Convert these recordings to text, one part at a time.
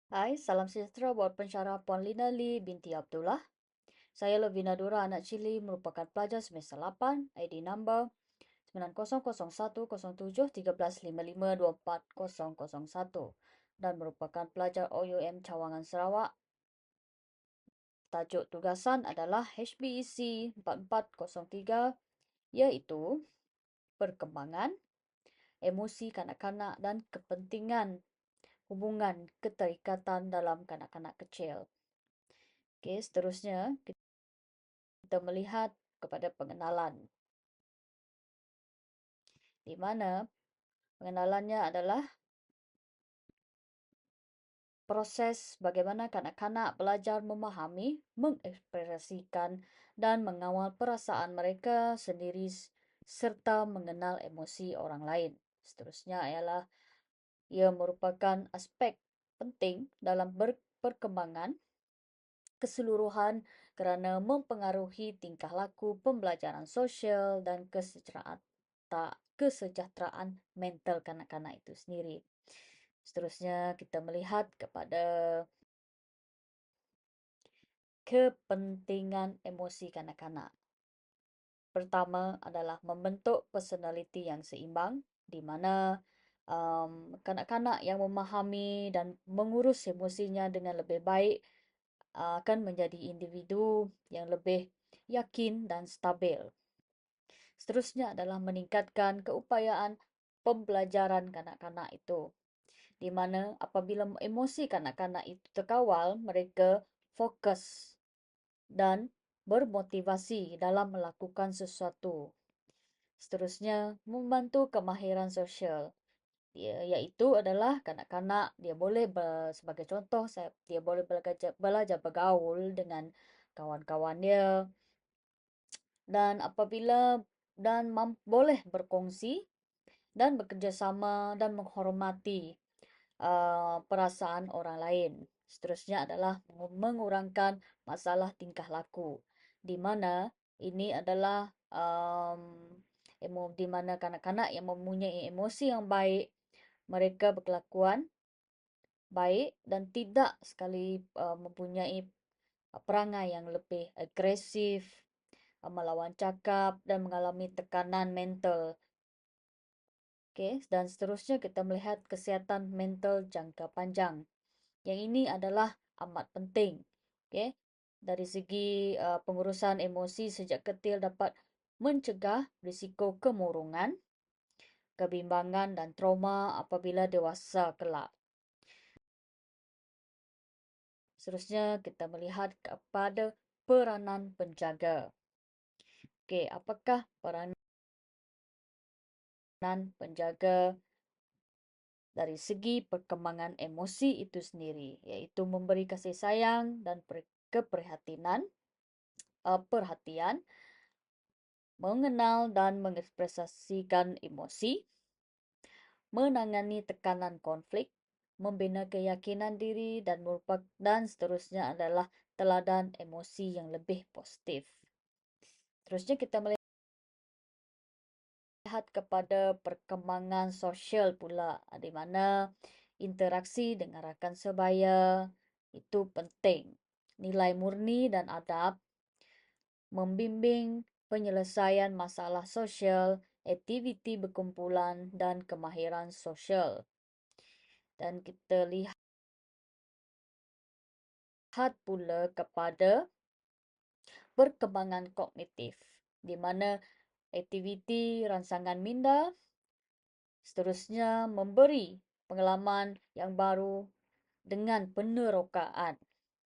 Hai, salam sejahtera buat pensyarah Puan Lina Lee binti Abdullah. Saya Lovina Dora anak Cili merupakan pelajar semester 8, ID number 9001071355240001 dan merupakan pelajar OUM Cawangan Sarawak. Tajuk tugasan adalah HBEC 4403 iaitu perkembangan emosi kanak-kanak dan kepentingan hubungan keterikatan dalam kanak-kanak kecil. Okey, seterusnya kita melihat kepada pengenalan, di mana pengenalannya adalah proses bagaimana kanak-kanak belajar memahami, mengekspresikan dan mengawal perasaan mereka sendiri serta mengenal emosi orang lain. Seterusnya ialah ia merupakan aspek penting dalam perkembangan keseluruhan kerana mempengaruhi tingkah laku, pembelajaran sosial dan kesejahteraan mental kanak-kanak itu sendiri. Seterusnya kita melihat kepada kepentingan emosi kanak-kanak. Pertama adalah membentuk personaliti yang seimbang, di mana kanak-kanak yang memahami dan mengurus emosinya dengan lebih baik akan menjadi individu yang lebih yakin dan stabil. Seterusnya adalah meningkatkan keupayaan pembelajaran kanak-kanak itu, di mana apabila emosi kanak-kanak itu terkawal, mereka fokus dan bermotivasi dalam melakukan sesuatu. Seterusnya, membantu kemahiran sosial, iaitu adalah kanak-kanak dia boleh sebagai contoh dia boleh belajar bergaul dengan kawan-kawan dia dan boleh berkongsi dan bekerjasama dan menghormati perasaan orang lain. Seterusnya adalah mengurangkan masalah tingkah laku, di mana ini adalah di mana kanak-kanak yang mempunyai emosi yang baik, mereka berkelakuan baik dan tidak sekali mempunyai perangai yang lebih agresif, melawan cakap dan mengalami tekanan mental. Okay, dan seterusnya kita melihat kesihatan mental jangka panjang. Yang ini adalah amat penting. Okay, dari segi pengurusan emosi sejak kecil dapat mencegah risiko kemurungan, kebimbangan dan trauma apabila dewasa kelak. Seterusnya kita melihat kepada peranan penjaga. Okey, apakah peranan penjaga dari segi perkembangan emosi itu sendiri, iaitu memberi kasih sayang dan perhatian, mengenal dan mengekspresikan emosi, menangani tekanan konflik, membina keyakinan diri dan seterusnya adalah teladan emosi yang lebih positif. Terusnya kita melihat kepada perkembangan sosial pula, di mana interaksi dengan rakan sebaya itu penting. Nilai murni dan adab, membimbing penyelesaian masalah sosial, aktiviti berkumpulan dan kemahiran sosial. Dan kita lihat pula kepada perkembangan kognitif, di mana aktiviti rangsangan minda seterusnya memberi pengalaman yang baru dengan penerokaan,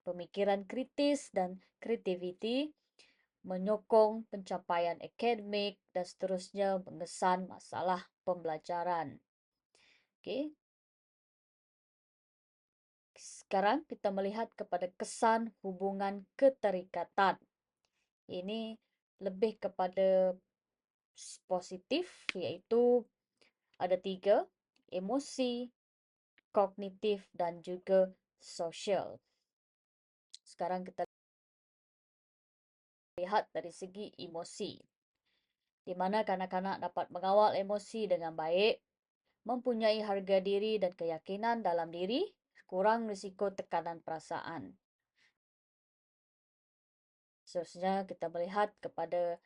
pemikiran kritis dan kreativiti, menyokong pencapaian akademik dan seterusnya mengesan masalah pembelajaran. Okey. Sekarang kita melihat kepada kesan hubungan keterikatan. Ini lebih kepada positif, iaitu ada 3, emosi, kognitif dan juga sosial. Sekarang kita lihat dari segi emosi, di mana kanak-kanak dapat mengawal emosi dengan baik, mempunyai harga diri dan keyakinan dalam diri, kurang risiko tekanan perasaan. Seterusnya kita melihat kepada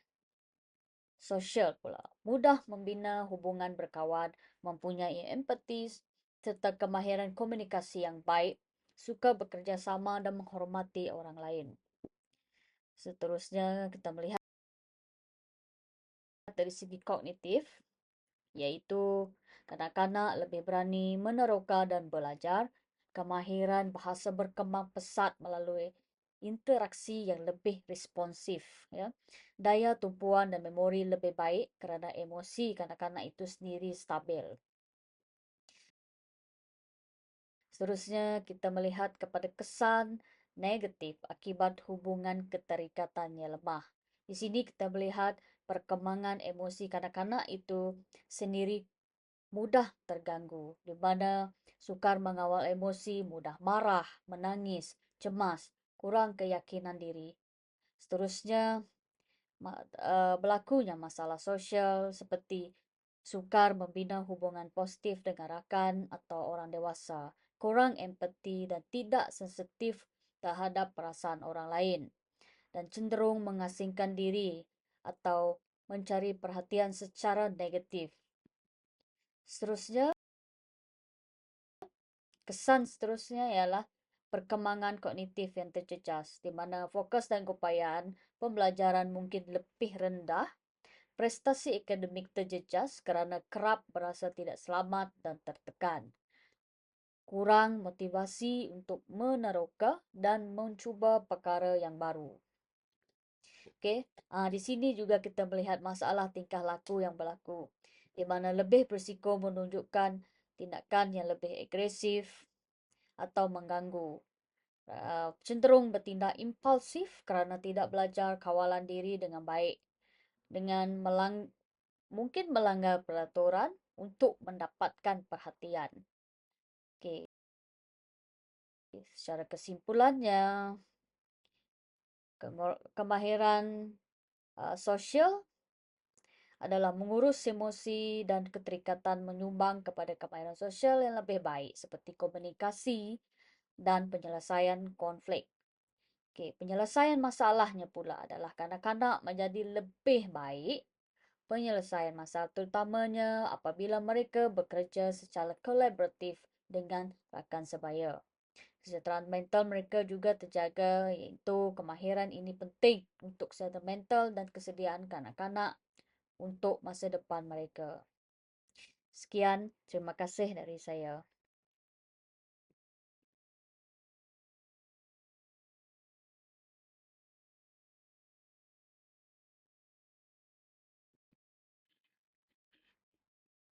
sosial pula. Mudah membina hubungan berkawan, mempunyai empati serta kemahiran komunikasi yang baik, suka bekerja sama dan menghormati orang lain. Seterusnya kita melihat dari segi kognitif, yaitu kanak-kanak lebih berani meneroka dan belajar, kemahiran bahasa berkembang pesat melalui interaksi yang lebih responsif, ya. Daya tumpuan dan memori lebih baik kerana emosi kanak-kanak itu sendiri stabil. Seterusnya kita melihat kepada kesan negatif akibat hubungan keterikatannya lemah. Di sini kita melihat perkembangan emosi kanak-kanak itu sendiri mudah terganggu, di mana sukar mengawal emosi, mudah marah, menangis, cemas, kurang keyakinan diri. Seterusnya, berlakunya masalah sosial seperti sukar membina hubungan positif dengan rakan atau orang dewasa, kurang empati dan tidak sensitif terhadap perasaan orang lain, dan cenderung mengasingkan diri atau mencari perhatian secara negatif. Seterusnya, kesan seterusnya ialah perkembangan kognitif yang tercejas, di mana fokus dan keupayaan pembelajaran mungkin lebih rendah, prestasi akademik terjejas kerana kerap berasa tidak selamat dan tertekan, kurang motivasi untuk meneroka dan mencuba perkara yang baru. Okey, di sini juga kita melihat masalah tingkah laku yang berlaku, di mana lebih berisiko menunjukkan tindakan yang lebih agresif atau mengganggu. Cenderung bertindak impulsif kerana tidak belajar kawalan diri dengan baik, dengan mungkin melanggar peraturan untuk mendapatkan perhatian. Okey, secara kesimpulannya, kemahiran sosial adalah mengurus emosi dan keterikatan menyumbang kepada kemahiran sosial yang lebih baik seperti komunikasi dan penyelesaian konflik. Okey, penyelesaian masalahnya pula adalah kanak-kanak menjadi lebih baik penyelesaian masalah, terutamanya apabila mereka bekerja secara kolaboratif dengan rakan sebaya. Kesejahteraan mental mereka juga terjaga, iaitu kemahiran ini penting untuk kesihatan mental dan kesediaan kanak-kanak untuk masa depan mereka. Sekian, terima kasih dari saya.